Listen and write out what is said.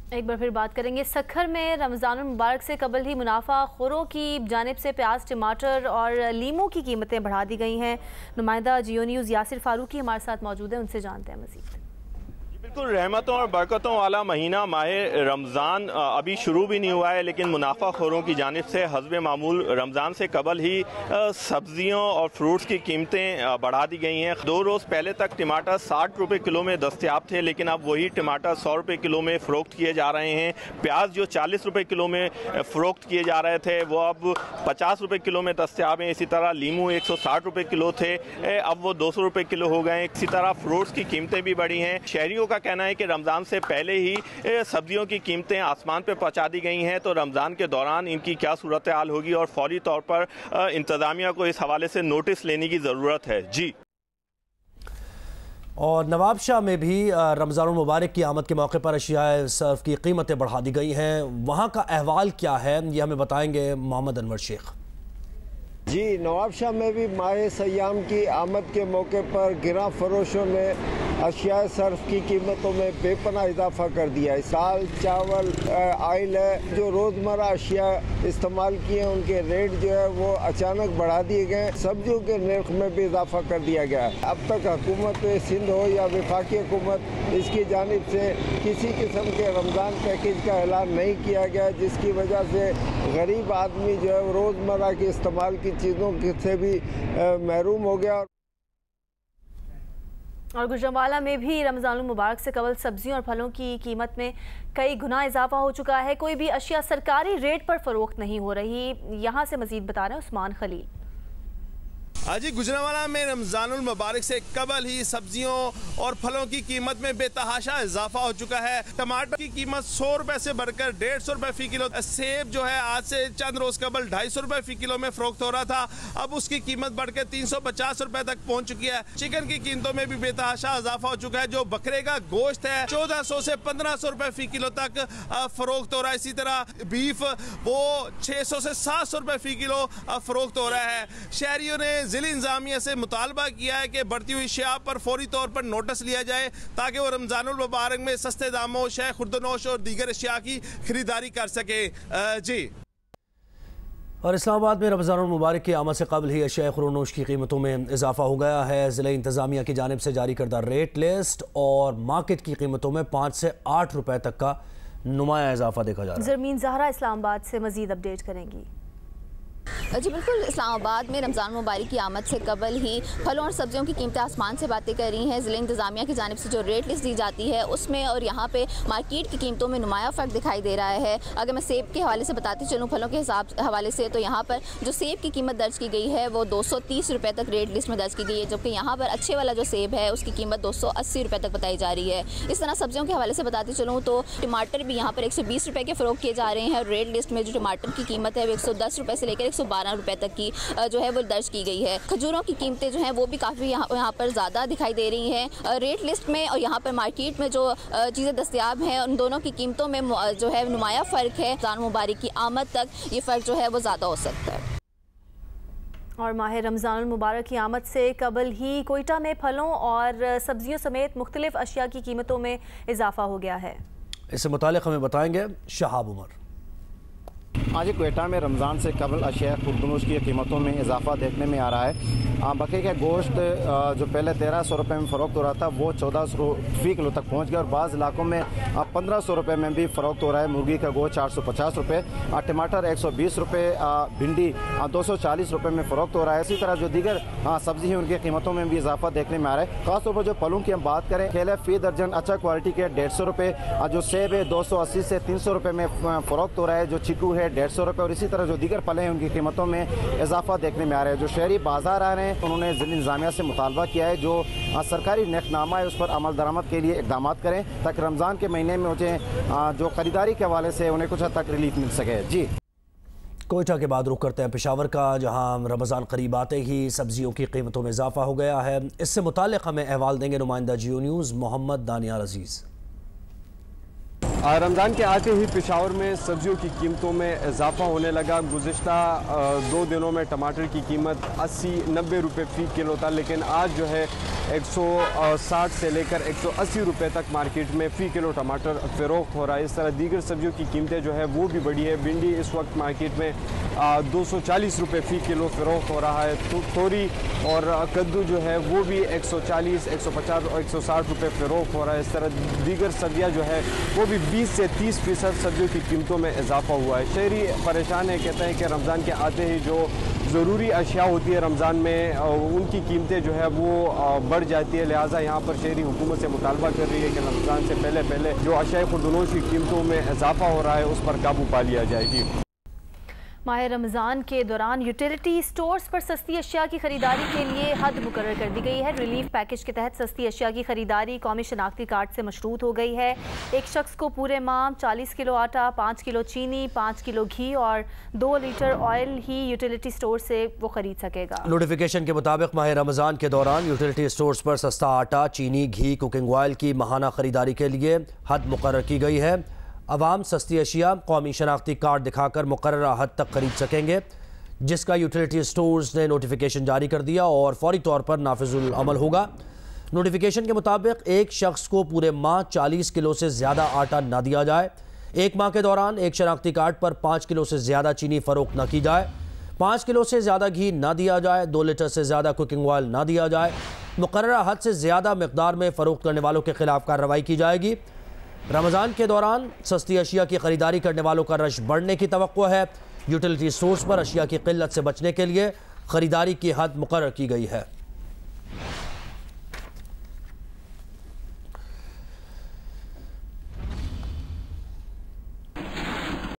एक बार फिर बात करेंगे। सखर में रमज़ानुल मुबारक से कबल ही मुनाफा खोरों की जानिब से प्याज, टमाटर और लीमू की कीमतें बढ़ा दी गई हैं। नुमाइंदा जियो न्यूज़ यासिर फारूकी हमारे साथ मौजूद है, उनसे जानते हैं मज़ीद। बिल्कुल, रहमतों और बरकतों वाला महीना माह रमज़ान अभी शुरू भी नहीं हुआ है, लेकिन मुनाफा खोरों की जानिब से हस्ब मामूल रमज़ान से कबल ही सब्जियों और फ्रूट्स की कीमतें बढ़ा दी गई हैं। 2 रोज़ पहले तक टमाटर 60 रुपये किलो में दस्तयाब थे, लेकिन अब वही टमाटर 100 रुपये किलो में फ़रोख्त किए जा रहे हैं। प्याज जो 40 रुपये किलो में फ़रोख्त किए जा रहे थे वो अब 50 रुपये किलो में दस्तयाब हैं। इसी तरह लीमू 160 रुपये किलो थे, अब वो 200 रुपये किलो हो गए। इसी तरह फ्रूट्स की कीमतें भी बढ़ी हैं। शहरियों का कहना है कि रमज़ान से पहले ही सब्जियों की कीमतें आसमान पर पहुंचा दी गई हैं, तो रमज़ान के दौरान इनकी क्या सूरत हाल होगी और फौरी तौर पर इंतज़ामिया को इस हवाले से नोटिस लेने की ज़रूरत है। जी। और नवाबशाह में भी रमज़ानुल मुबारक की आमद के मौके पर अशियाए सर्फ की कीमतें बढ़ा दी गई हैं। वहाँ का अहवाल क्या है, ये हमें बताएंगे मोहम्मद अनवर शेख। जी, नवाबशाह में भी माह सयाम की आमद के मौके पर गिरा फरोशों ने अशियाए सर्फ की कीमतों में बेपनाह इजाफा कर दिया है। दाल, चावल, आयल है, जो रोज़मर्रा अशिया इस्तेमाल किए हैं उनके रेट जो है वो अचानक बढ़ा दिए गए। सब्जियों के नर्ख में भी इजाफा कर दिया गया है। अब तक हुकूमत सिंध हो या वफाकी हुकूमत, इसकी जानिब से किसी किस्म के रमज़ान पैकेज का ऐलान नहीं किया गया, जिसकी वजह से गरीब आदमी जो है रोज़मर्रा के इस्तेमाल की चीज़ों से भी महरूम हो गया। और गुजरांवाला में भी रमज़ानुल मुबारक से कबल सब्जियों और फलों की कीमत में कई गुना इजाफा हो चुका है। कोई भी अशिया सरकारी रेट पर फरोख्त नहीं हो रही। यहाँ से मजीद बता रहे हैं उस्मान खलील। आज ही गुजरांवाला में रमज़ानुल मुबारक से कबल ही सब्जियों और फलों की कीमत में बेतहाशा इजाफा हो चुका है। टमाटर की कीमत 100 रुपए से बढ़कर 150 रुपए फी किलो। सेब जो है आज से चंद रोज कबल 250 रुपए फी किलो में फरोख्त हो रहा था, अब उसकी कीमत बढ़कर 350 रुपए तक पहुंच चुकी है। चिकन की कीमतों में भी बेतहाशा इजाफा हो चुका है। जो बकरे का गोश्त है 1400 से 1500 रुपए फी किलो तक फरोख्त हो रहा है। इसी तरह बीफ वो 600 से 700 रुपए फी किलो फरोख्त हो रहा है। शहरियों ने जिला इंतजामिया से मुतालबा किया है कि बढ़ती हुई शया पर फौरी तौर पर नोटिस लिया जाए, ताकि वो रमज़ानुल मुबारक में सस्ते दामों शय खुर्दनोश और दीगर अशिया की खरीदारी कर सके। जी। और इस्लामाबाद में रमज़ानुल मुबारक की आमद से कबल ही अशिया खुर्दनोश की कीमतों में इजाफा हो गया है। ज़िला इंतजामिया की जानिब से जारी करदा रेट लिस्ट और मार्केट की कीमतों में 5 से 8 रुपए तक का नुमाया इजाफा देखा जा रहा है। ज़रमीन ज़हरा इस्लामाबाद से मजीद अपडेट करेंगी। जी बिल्कुल, इस्लामाबाद में रमज़ान मुबारक की आमद से कबल ही फलों और सब्जियों की कीमतें आसमान से बातें कर रही हैं। ज़िला इंतज़ामिया की जानिब से जो रेट लिस्ट दी जाती है उसमें और यहाँ पे मार्केट की कीमतों में नुमाया फ़र्क दिखाई दे रहा है। अगर मैं सेब के हवाले से बताती चलूँ फलों के हवाले से, तो यहाँ पर जो सेब की कीमत दर्ज की गई है वो 230 रुपये तक रेट लिस्ट में दर्ज की गई है, जबकि यहाँ पर अच्छे वाला जो सेब है उसकी कीमत 280 रुपये तक बताई जा रही है। इस तरह सब्जियों के हवाले से बताती चलूँ तो टमाटर भी यहाँ पर 120 रुपये के फ़रोख्त किए जा रहे हैं। रेट लिस्ट में जो टमाटर की कीमत है वो 110 रुपये से लेकर 112 रुपये तक की जो है वो दर्ज की गई है। खजूरों की कीमतें जो हैं वो भी काफ़ी यहाँ पर ज़्यादा दिखाई दे रही हैं। रेट लिस्ट में और यहाँ पर मार्केट में जो चीज़ें दस्तयाब हैं उन दोनों की कीमतों में जो है नुमाया फ़र्क है। रमज़ान मुबारक की आमद तक ये फ़र्क जो है वो ज़्यादा हो सकता है। और माह रमज़ानुल मुबारक की आमद से कबल ही कोयटा में फलों और सब्जियों समेत मुख्तलिफ अशिया की कीमतों में इजाफा हो गया है। इससे मुतालिक हमें बताएंगे शहाब उमर। आज क्वेटा में रमज़ान से कबल अशिया खुर्दनोश की कीमतों में इजाफा देखने में आ रहा है। बकरे का गोश्त जो पहले 1300 रुपये में फ़रोख्त हो रहा था वो 1400 फी किलो तक पहुंच गया और बाज़ इलाकों में 1500 रुपये में भी फ़रोख्त हो रहा है। मुर्गी का गोश्त 450 रुपये, टमाटर 120 रुपये, भिंडी 240 रुपये में फ़रोख्त हो रहा है। इसी तरह जो दीगर सब्ज़ी हैं उनकी कीमतों में भी इजाफा देखने में आ रहा है। खासतौर पर जो फलों की हम बात करें, केले फ़ी दर्जन अच्छा क्वालिटी के 150 रुपये, जो सेब है 280 से 300 रुपये में फ़रोख्त हो रहा है, जो चीकू है 150 रुपये, और इसी तरह जो दीगर फल हैं उनकी कीमतों में इजाफा देखने में आ रहा है। जो शहरी बाजार आ रहे हैं उन्होंने ज़िला इंतज़ामिया से मुतालबा किया है जो सरकारी नक़नामा है उस पर अमल दरामद के लिए इक़दाम करें, ताकि रमज़ान के महीने में मुझे जो ख़रीदारी के हवाले से उन्हें कुछ हद तक रिलीफ मिल सके। जी। कोयटा के बाद रुख करते हैं पेशावर का, जहां रमज़ान करीब आते ही सब्जियों की कीमतों में इजाफा हो गया है। इससे मुताल्लिक़ हमें अहवाल देंगे नुमाइंदा जियो न्यूज़ मोहम्मद दानियार अजीज़। रमज़ान के आते ही पेशावर में सब्जियों की कीमतों में इजाफा होने लगा। गुज़िश्ता 2 दिनों में टमाटर की कीमत 80-90 रुपये फ़ी किलो था, लेकिन आज जो है 160 से लेकर 180 रुपये तक मार्केट में फ़ी किलो टमाटर फ़रोख्त हो रहा है। इस तरह दीगर सब्जियों की कीमतें जो है वो भी बढ़ी है। भिंडी इस वक्त मार्केट में 240 रुपये फ़ी किलो फ़रोख्त हो रहा है। तोरी और कद्दू जो है वो भी 140, 150 और 160 रुपये फ़रोख्त हो रहा है। इस तरह दीगर सब्जियां जो है वो भी 20 से 30% सब्जियों की कीमतों में इजाफा हुआ है। शहरी परेशान है, कहते हैं कि रमज़ान के आते ही जो ज़रूरी अशिया होती है रमज़ान में उनकी कीमतें जो है वो बढ़ जाती है। लिहाजा यहाँ पर शहरी हुकूमत से मुतालबा कर रही है कि रमज़ान से पहले जो अशिया खुर्दनोश की कीमतों में इजाफा हो रहा है उस पर काबू पा लिया जाए। जी, माह रमज़ान के दौरान यूटिलिटी स्टोर्स पर सस्ती अशिया की खरीदारी के लिए हद मुकर्रर कर दी गई है। रिलीफ पैकेज के तहत सस्ती अशिया की खरीदारी कौमी शनाख्ती कार्ड से मशरूत हो गई है। एक शख्स को पूरे माह 40 किलो आटा, 5 किलो चीनी, 5 किलो घी और 2 लीटर ऑयल ही यूटिलिटी स्टोर से वो खरीद सकेगा। नोटिफिकेशन के मुताबिक माह रमज़ान के दौरान यूटिलिटी स्टोर्स पर सस्ता आटा, चीनी, घी, कुकिंग ऑयल की माहाना खरीदारी के लिए हद मुकर्रर की गई है। अवाम सस्ती अशिया कौमी शनाख्ती कार्ड दिखाकर मुकर्ररा हद तक खरीद सकेंगे, जिसका यूटिलिटी स्टोर्स ने नोटिफिकेशन जारी कर दिया और फौरी तौर पर नाफिजुल अमल होगा। नोटिफिकेशन के मुताबिक एक शख्स को पूरे माह 40 किलो से ज़्यादा आटा न दिया जाए। एक माह के दौरान एक शनाख्ती कार्ड पर 5 किलो से ज़्यादा चीनी फ़रोख्त न की जाए, 5 किलो से ज़्यादा घी न दिया जाए, 2 लीटर से ज़्यादा कुकिंग ऑयल न दिया जाए। मुकर्ररा हद से ज़्यादा मकदार में फ़रोख्त करने वालों के खिलाफ कार्रवाई की जाएगी। रमज़ान के दौरान सस्ती अशिया की खरीदारी करने वालों का रश बढ़ने की तवक्को है। यूटिलिटी स्टोर्स पर अशिया की किल्लत से बचने के लिए खरीदारी की हद मुकर्रर की गई है।